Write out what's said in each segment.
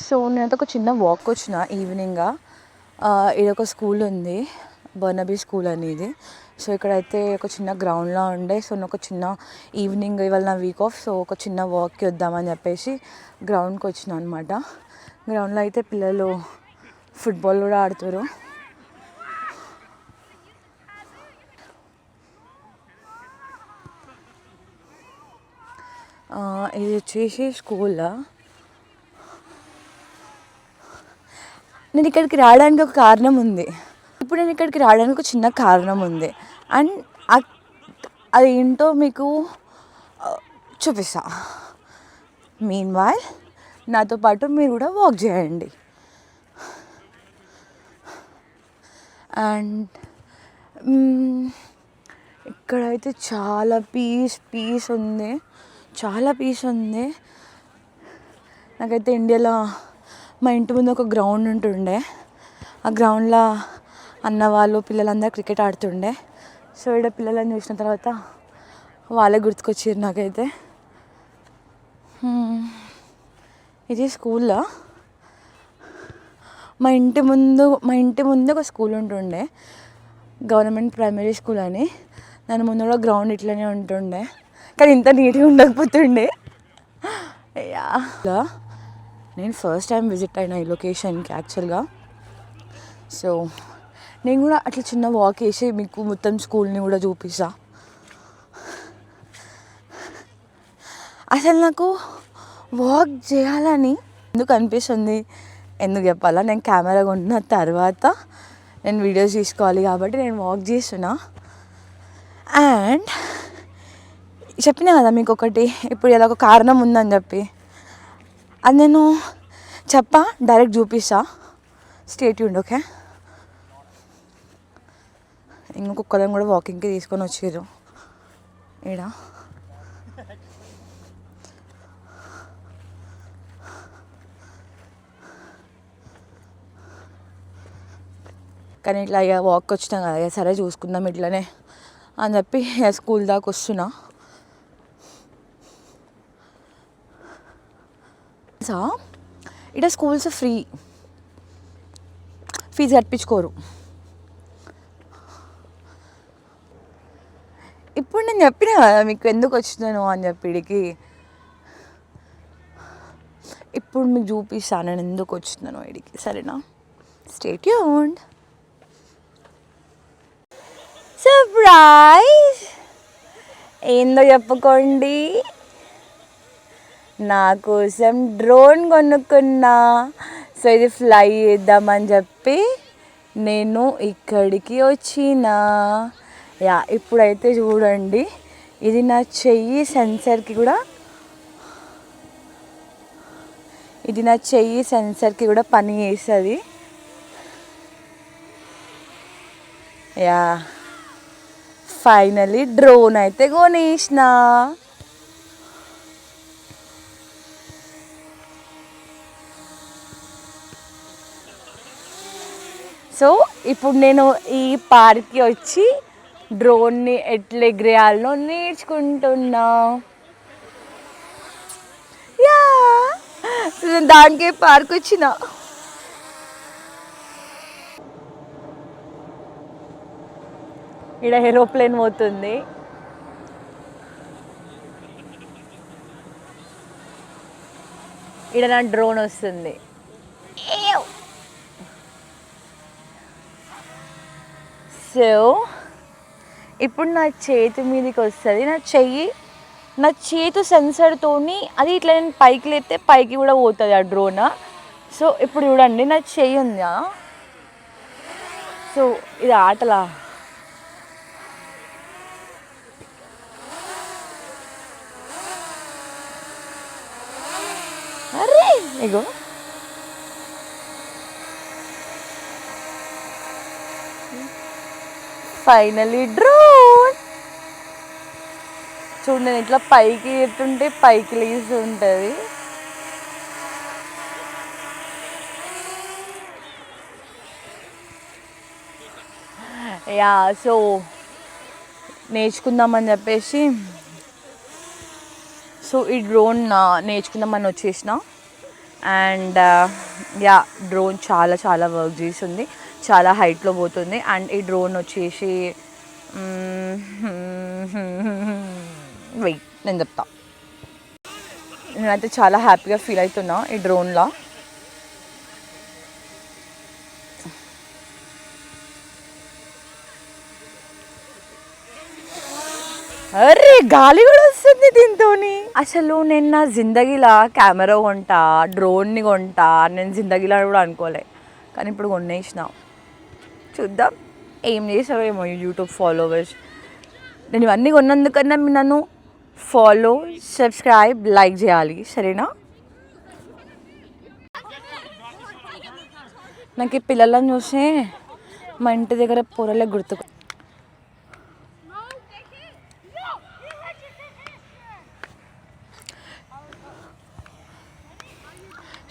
So నేనైతే ఒక చిన్న వాక్ వచ్చిన ఈవినింగ్గా. ఇదొక స్కూల్ ఉంది, బర్నబీ స్కూల్ అనేది. సో ఇక్కడైతే ఒక చిన్న గ్రౌండ్లా ఉండే. సో నేను ఒక చిన్న ఈవినింగ్ ఇవాళ నా వీక్ ఆఫ్, సో ఒక చిన్న వాక్కి వద్దామని చెప్పేసి గ్రౌండ్కి వచ్చిన అనమాట. గ్రౌండ్లో అయితే పిల్లలు ఫుట్బాల్ కూడా ఆడుతారు. ఇది వచ్చేసి స్కూల్లో. నేను ఇక్కడికి రావడానికి ఒక కారణం ఉంది. ఇప్పుడు నేను ఇక్కడికి రావడానికి ఒక చిన్న కారణం ఉంది, అండ్ అది ఏంటో మీకు చూపిస్తా. మీన్ వైల్ నాతో పాటు మీరు కూడా వాక్ చేయండి. అండ్ ఇక్కడైతే చాలా పీస్ ఉంది, చాలా పీస్ ఉంది. నాకైతే ఇండియాలో మా ఇంటి ముందు ఒక గ్రౌండ్ ఉంటుండే. ఆ గ్రౌండ్లో అన్నవాళ్ళు పిల్లలందరూ క్రికెట్ ఆడుతుండే. సో ఇక్కడ పిల్లలని చూసిన తర్వాత వాళ్ళే గుర్తుకొచ్చారు నాకైతే. ఇది స్కూల్లో. మా ఇంటి ముందు ఒక స్కూల్ ఉంటుండే, గవర్నమెంట్ ప్రైమరీ స్కూల్ అని. దాని ముందు కూడా గ్రౌండ్ ఇట్లనే ఉంటుండే, కానీ ఇంత నీట్గా ఉండకపోతుండే. నేను ఫస్ట్ టైం విజిట్ అయిన ఈ లొకేషన్కి యాక్చువల్గా. సో నేను కూడా అట్లా చిన్న వాక్ వేసి మీకు మొత్తం స్కూల్ని కూడా చూపిస్తా. అసలు నాకు వాక్ చేయాలని ఎందుకు అనిపిస్తుంది, ఎందుకు చెప్పాలా, నేను కెమెరా కొన్న తర్వాత నేను వీడియోస్ తీసుకోవాలి కాబట్టి నేను వాక్ చేస్తున్నా. అండ్ చెప్పినా కదా మీకు ఒకటి, ఇప్పుడు ఏదో ఒక కారణం ఉందని చెప్పి, అది నేను డైరెక్ట్ చూపిస్తా. Stay tuned, okay? ఇంకొకళ్ళని కూడా వాకింగ్కి తీసుకొని వచ్చారు ఈడ. కానీ ఇట్లా ఇక వాక్ వచ్చినాం కదా, సరే చూసుకుందాం ఇట్లనే అని చెప్పి స్కూల్ దాకా వస్తున్నా. ఇక్కడ స్కూల్స్ ఫ్రీ, ఫీజు కట్టించుకోరు. ఇప్పుడు నేను చెప్పినా కదా మీకు ఎందుకు వచ్చినాను అని చెప్పి ఇడికి. ఇప్పుడు మీకు చూపిస్తాను నేను ఎందుకు వచ్చినాను ఇడికి, సరేనా? Stay tuned. సర్ప్రైజ్ ఏందో చెప్పుకోండి, నా కోసం డ్రోన్ కొనుక్కున్నా. సో ఇది ఫ్లై చేద్దామని చెప్పి నేను ఇక్కడికి వచ్చిన. ఇప్పుడైతే చూడండి, ఇది నా చెయ్యి సెన్సర్కి కూడా పని చేస్తుంది. ఫైనలీ డ్రోన్ అయితే కొనేసిన. సో ఇప్పుడు నేను ఈ పార్క్కి వచ్చి డ్రోన్ని ఎట్లా ఎగిరేయాలో నేర్చుకుంటున్నా. నేను దానికే పార్క్ వచ్చిన. ఇక్కడ ఏరోప్లేన్ పోతుంది. ఇక్కడ నా డ్రోన్ వస్తుంది. సో ఇప్పుడు నా చేతి మీదకి వస్తుంది. నా చేతు సెన్సర్తో అది ఇట్లా నేను పైకి లేస్తే పైకి కూడా పోతుంది ఆ డ్రోన్. సో ఇప్పుడు చూడండి, నా చెయ్యి ఉందా. సో ఇది ఆటలా. అరే ఇగో ఫైనలీ డ్రోన్. చూడండి ఇట్లా పైకి ఎత్తుంటే పైకి లేస్తూ ఉంటుంది. సో నేర్చుకుందామని చెప్పేసి సో ఈ డ్రోన్ నేర్చుకుందామని వచ్చేసిన. అండ్ యా డ్రోన్ చాలా చాలా వర్క్ చేస్తుంది, చాలా హైట్లో పోతుంది. అండ్ ఈ డ్రోన్ వచ్చేసి వెయిట్ నేను చెప్తా. నేనైతే చాలా హ్యాపీగా ఫీల్ అవుతున్నా ఈ డ్రోన్లో. అరే గాలి కూడా వస్తుంది దీంతో. అసలు నేను నా జిందగీలో కెమెరా కొంటా, డ్రోన్ని కొంటా నేను జిందగీలో కూడా అనుకోలే, కానీ ఇప్పుడు కొనేసిన. చూద్దాం ఏం చేసావో ఏమో యూట్యూబ్ ఫాలోవర్స్. నేను ఇవన్నీ కొన్నందుకన్నా నన్ను ఫాలో, సబ్స్క్రైబ్, లైక్ చేయాలి, సరేనా? నాకు ఈ పిల్లలను చూసి మా ఇంటి దగ్గర పొరలే గుర్తుకు.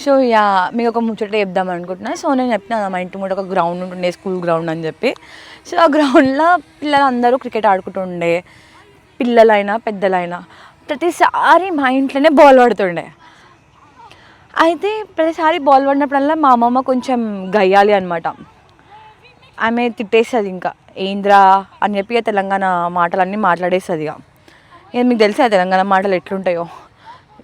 సో యా మీకు ఒక ముచ్చట చెప్దాం అనుకుంటున్నా. సో నేను చెప్పిన మా ఇంటి ముందు ఒక గ్రౌండ్ ఉంటుండే, స్కూల్ గ్రౌండ్ అని చెప్పి. సో ఆ గ్రౌండ్లో పిల్లలందరూ క్రికెట్ ఆడుకుంటుండే, పిల్లలైనా పెద్దలైనా. ప్రతిసారి మా ఇంట్లోనే బాల్ పడుతుండే. అయితే ప్రతిసారి బాల్ పడినప్పుడల్లా మా అమ్మమ్మ కొంచెం గయ్యాలి అనమాట. ఆమె తిట్టేస్తుంది, ఇంకా ఏంద్రా అని చెప్పి తెలంగాణ మాటలన్నీ మాట్లాడేస్తుంది. ఇక మీకు తెలుసా తెలంగాణ మాటలు ఎట్లుంటాయో.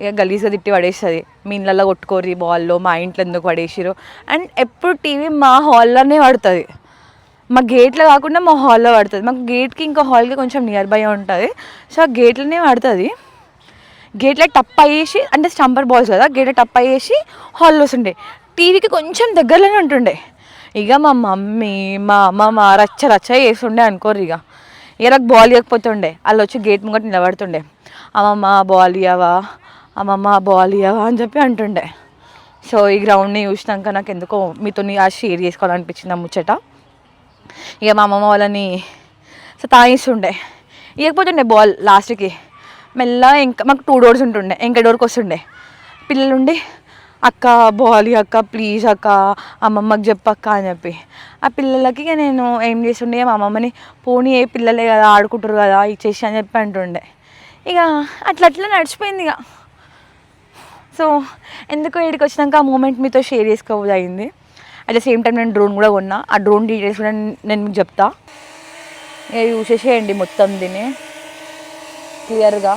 ఇక గలీజ్గా తిట్టి పడేస్తుంది, మీ ఇళ్ళల్లో కొట్టుకోరి బాల్లో, మా ఇంట్లో ఎందుకు పడేసిరు. అండ్ ఎప్పుడు టీవీ మా హాల్లోనే పడుతుంది, మా గేట్లో కాకుండా మా హాల్లో పడుతుంది. మాకు గేట్కి ఇంకా హాల్కి కొంచెం నియర్ బై ఉంటుంది. సో ఆ గేట్లోనే పడుతుంది. గేట్లో టప్ అయ్యేసి, అంటే స్టంపర్ బాల్స్ కదా, గేట్లో టప్ అయ్యేసి హాల్లో వస్తుండే, టీవీకి కొంచెం దగ్గరలోనే ఉంటుండే. ఇక మా మమ్మీ మా అమ్మమ్మ రచ్చ రచ్చ చేస్తుండే అనుకోరు. ఇక నాకు బాల్ ఇవ్వకపోతుండే, వాళ్ళు వచ్చి గేట్ ముంగట నిలబడుతుండే, అమ్మమ్మ బాల్ ఇవ్వవా, అమ్మమ్మ బాల్ ఇవ్వవా అని చెప్పి అంటుండే. సో ఈ గ్రౌండ్ని చూసినాక నాకు ఎందుకో మీతో షేర్ చేసుకోవాలనిపించింది ఆ ముచ్చట. ఇక మా అమ్మమ్మ వాళ్ళని తాగిస్తుండే, ఇవ్వకపోతుండే బాల్. లాస్ట్కి మెల్లగా ఇంకా మాకు 2 డోర్స్ ఉంటుండే, ఇంకా డోర్కి వస్తుండే పిల్లలుండి, అక్క బాల్ అక్క ప్లీజ్ అక్క, అమ్మమ్మకి చెప్పక్క అని చెప్పి. ఆ పిల్లలకి నేను ఏం చేస్తుండే, మా అమ్మమ్మని పోనీ ఏ పిల్లలే కదా ఆడుకుంటారు కదా ఇచ్చేసి అని చెప్పి అంటుండే. ఇక అట్లా అట్లా నడిచిపోయింది. ఇక సో ఎందుకో ఇక్కడికి వచ్చినాక ఆ మూమెంట్ మీతో షేర్ చేసుకోబోదు అయింది. అట్ ద సేమ్ టైం నేను డ్రోన్ కూడా కొన్నా, ఆ డ్రోన్ డీటెయిల్స్ కూడా నేను మీకు చెప్తా. ఇక చూసేసేయండి మొత్తం దీన్ని క్లియర్గా.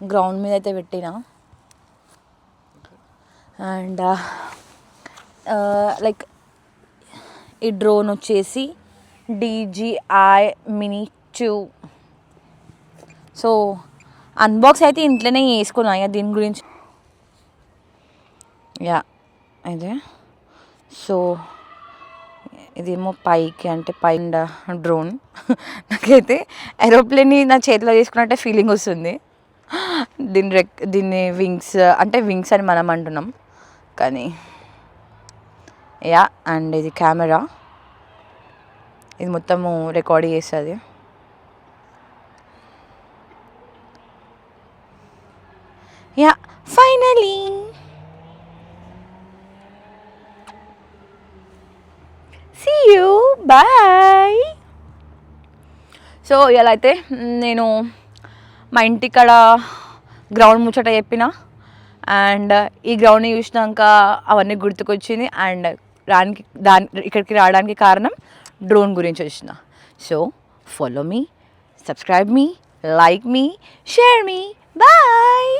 గ్రౌండ్ మీద అయితే పెట్టిన. అండ్ లైక్ ఈ డ్రోన్ వచ్చేసి DJI Mini 2. సో అన్బాక్స్ అయితే ఇంట్లోనే వేసుకున్నా ఇక దీని గురించి. యా అదే. సో ఇదేమో పైకి, అంటే పైన డ్రోన్. నాకైతే ఏరోప్లేన్ని నా చేతిలో తీసుకున్నట్టే ఫీలింగ్ వస్తుంది. దీన్ని వింగ్స్, అంటే వింగ్స్ అని మనం అంటున్నాం కానీ యా. అండ్ ఇది కెమెరా, ఇది మొత్తము రికార్డ్ చేస్తుంది. Yeah finally see you bye. So ఇలా అయితే నేను మా ఇంటికాడ గ్రౌండ్ ముచ్చట చెప్పిన. అండ్ ఈ గ్రౌండ్ని చూసినాక అవన్నీ గుర్తుకొచ్చింది. అండ్ ఇక్కడికి రావడానికి కారణం డ్రోన్ గురించి వచ్చిన. సో ఫాలో మీ, సబ్స్క్రైబ్ మీ, లైక్ మీ, షేర్ మీ. బాయ్.